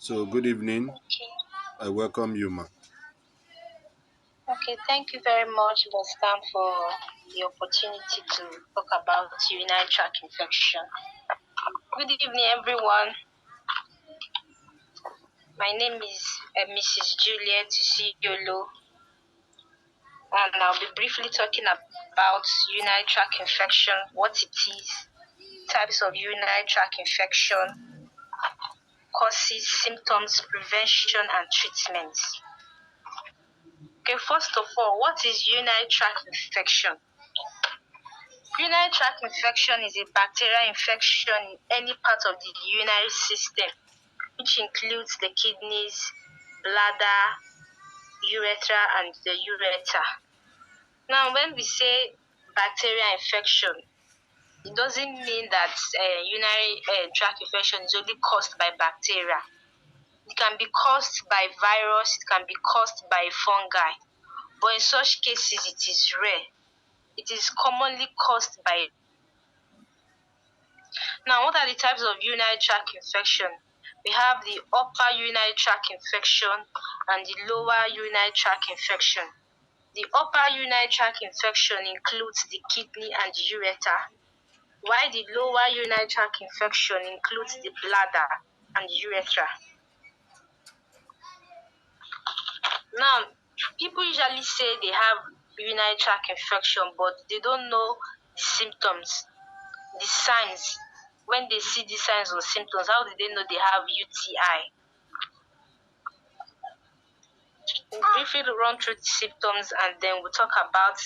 So, good evening. Okay. I welcome you, ma. Okay. Thank you very much, Bostan, for the opportunity to talk about urinary tract infection. Good evening, everyone. My name is Mrs. Juliet Yolo, and I'll be briefly talking about urinary tract infection, what it is, types of urinary tract infection, causes, symptoms, prevention, and treatments. Okay, first of all, what is urinary tract infection? Urinary tract infection is a bacterial infection in any part of the urinary system, which includes the kidneys, bladder, urethra, and the ureter. Now, when we say bacterial infection, it doesn't mean that urinary tract infection is only caused by bacteria. It can be caused by virus, it can be caused by fungi, but in such cases, it is rare. It is commonly caused by. Now, what are the types of urinary tract infection? We have the upper urinary tract infection and the lower urinary tract infection. The upper urinary tract infection includes the kidney and the ureter, while the lower urinary tract infection includes the bladder and the urethra. Now, people usually say they have urinary tract infection, but they don't know the symptoms, the signs. When they see the signs or symptoms, how do they know they have UTI? We'll briefly run through the symptoms and then we'll talk about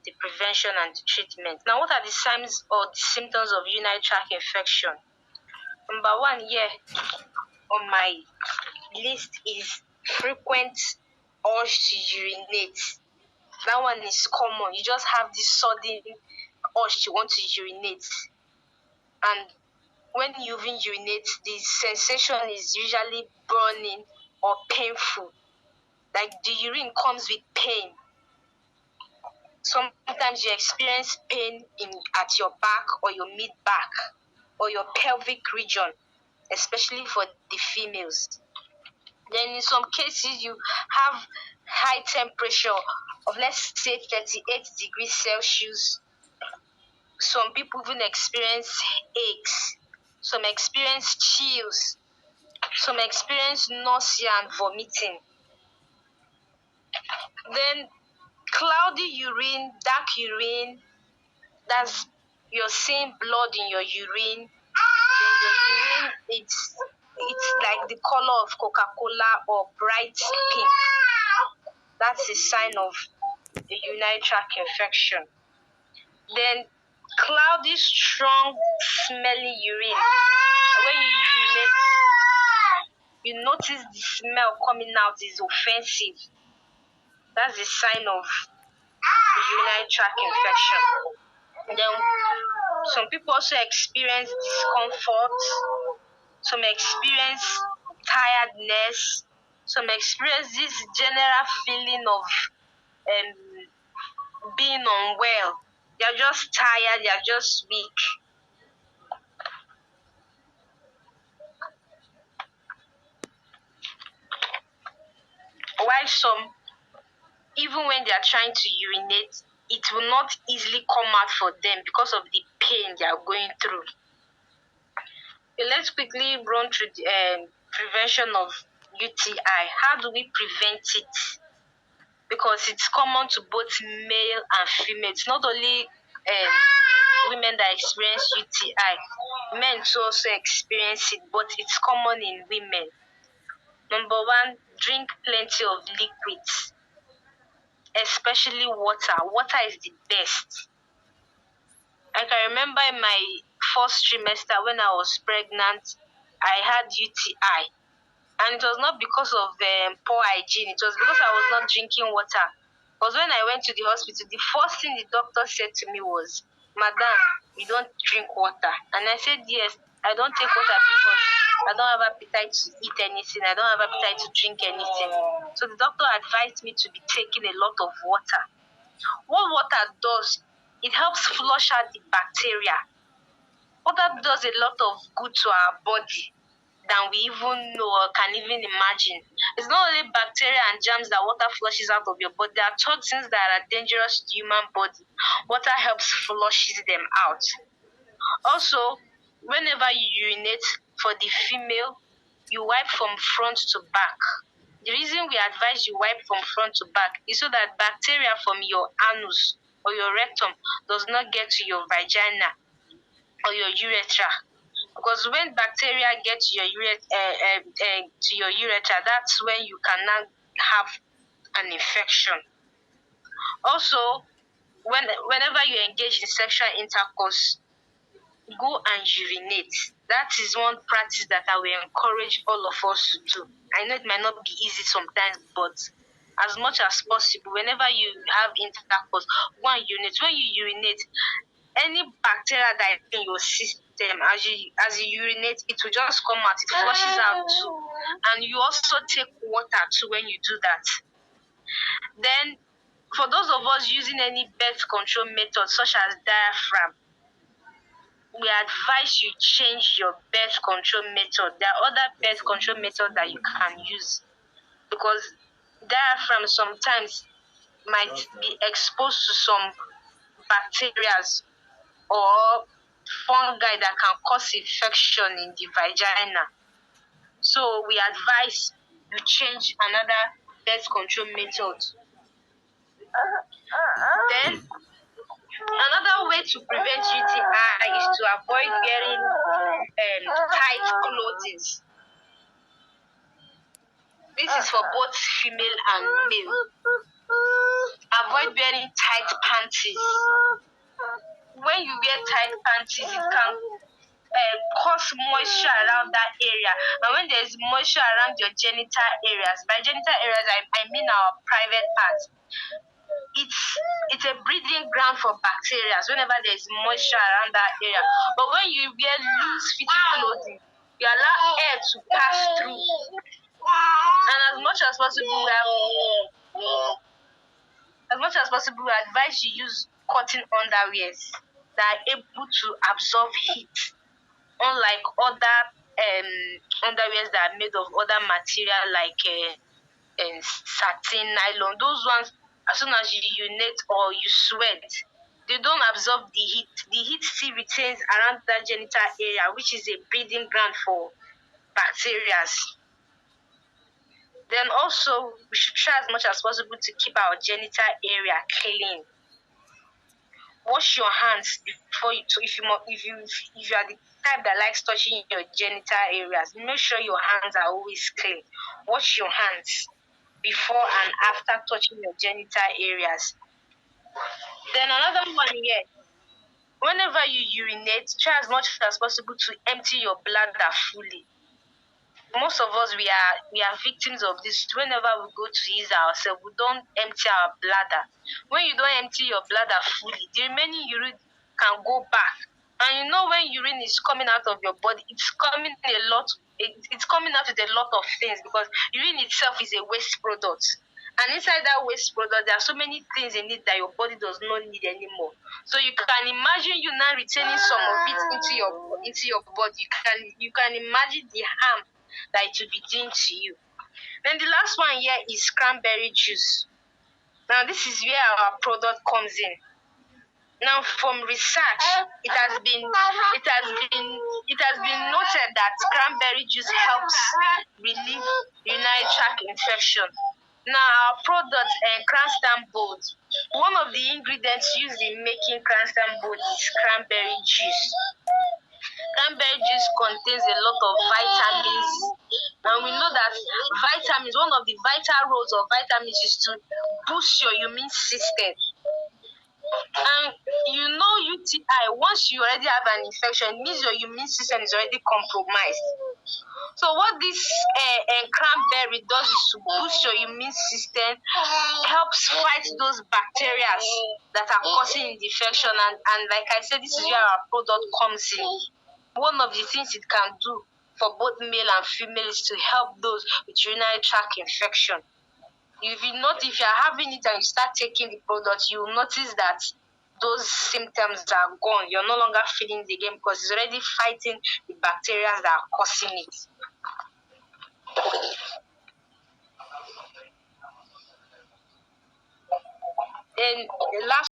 the prevention and the treatment. Now, what are the signs or the symptoms of urinary tract infection? Number one here on my list is frequent urge to urinate. That one is common. You just have this sudden urge to want to urinate. And when you even urinate, the sensation is usually burning or painful. Like the urine comes with pain. Sometimes you experience pain at your back or your mid-back or your pelvic region, especially for the females. Then in some cases, you have high temperature of, let's say, 38 degrees Celsius. Some people even experience aches. Some experience chills. Some experience nausea and vomiting. Then cloudy urine, dark urine, that's you're seeing blood in your urine. Then your urine, it's like the color of Coca-Cola or bright pink. That's a sign of a urinary tract infection. Then cloudy, strong, smelly urine. When you urinate, you notice the smell coming out is offensive. That's a sign of a urinary tract infection. Then some people also experience discomfort. Some experience tiredness. Some experience this general feeling of being unwell. They're just tired, they're just weak. While some, even when they're trying to urinate, it will not easily come out for them because of the pain they are going through. Okay, let's quickly run through the prevention of UTI. How do we prevent it? Because it's common to both male and female. It's not only women that experience UTI. Men too also experience it, but it's common in women. Number one, drink plenty of liquids, especially water. Water is the best. I can remember in my first trimester when I was pregnant, I had UTI. And it was not because of poor hygiene. It was because I was not drinking water. Because when I went to the hospital, the first thing the doctor said to me was, "Madam, you don't drink water." And I said, "Yes, I don't take water because I don't have appetite to eat anything. I don't have appetite to drink anything." So the doctor advised me to be taking a lot of water. What water does, it helps flush out the bacteria. Water does a lot of good to our body. than we even know or can even imagine. It's not only bacteria and germs that water flushes out of your body. There are toxins that are dangerous to the human body. Water helps flushes them out. Also, whenever you urinate, for the female, you wipe from front to back. The reason we advise you wipe from front to back is so that bacteria from your anus or your rectum does not get to your vagina or your urethra. Because when bacteria get to your urethra, that's when you can now have an infection. Also, whenever you engage in sexual intercourse, go and urinate. That is one practice that I will encourage all of us to do. I know it might not be easy sometimes, but as much as possible, whenever you have intercourse, go and urinate. When you urinate, any bacteria that is in your system, as you urinate, it will just come out. It flushes out too. And you also take water too when you do that. Then, for those of us using any birth control method, such as diaphragm, we advise you change your birth control method. There are other birth control methods that you can use, because diaphragm sometimes might be exposed to some bacteria or fungi that can cause infection in the vagina. So we advise you change another birth control method. Then another way to prevent UTI is to avoid wearing tight clothing. This is for both female and male. Avoid wearing tight panties. When you wear tight panties, it can cause moisture around that area. And when there's moisture around your genital areas, by genital areas I mean our private parts, it's a breeding ground for bacteria whenever there's moisture around that area. But when you wear loose-fitting clothing, you allow air to pass through. And as much as possible, we advise you use cotton underwears that are able to absorb heat, unlike other underwears that are made of other material like satin, nylon. Those ones, as soon as you urinate or you sweat, they don't absorb the heat. The heat still retains around that genital area, which is a breeding ground for bacteria. Then also, we should try as much as possible to keep our genital area clean. Wash your hands before you. If you are the type that likes touching your genital areas, make sure your hands are always clean. Wash your hands before and after touching your genital areas. Then another one here, whenever you urinate, try as much as possible to empty your bladder fully. Most of us, we are victims of this. Whenever we go to ease ourselves, we don't empty our bladder. When you don't empty your bladder fully, the remaining urine can go back. And you know, when urine is coming out of your body, it's coming out with a lot of things, because urine itself is a waste product. And inside that waste product, there are so many things in it that your body does not need anymore. So you can imagine you now retaining some of it into your body. You can imagine the harm that it will be doing to you. Then the last one here is cranberry juice. Now this is where our product comes in. Now from research, it has been noted that cranberry juice helps relieve urinary tract infection. Now our product, CRANSTEMBOLD, one of the ingredients used in making CRANSTEMBOLD is cranberry juice. Cranberry juice contains a lot of vitamins, and we know that vitamins, one of the vital roles of vitamins is to boost your immune system. And you know, UTI, once you already have an infection, it means your immune system is already compromised. So what this cranberry does is to boost your immune system, helps fight those bacteria that are causing the infection, and like I said, this is where our product comes in. One of the things it can do for both male and female is to help those with urinary tract infection. If you are having it and you start taking the product, you will notice that those symptoms are gone. You're no longer feeling it again, because it's already fighting the bacteria that are causing it. Then last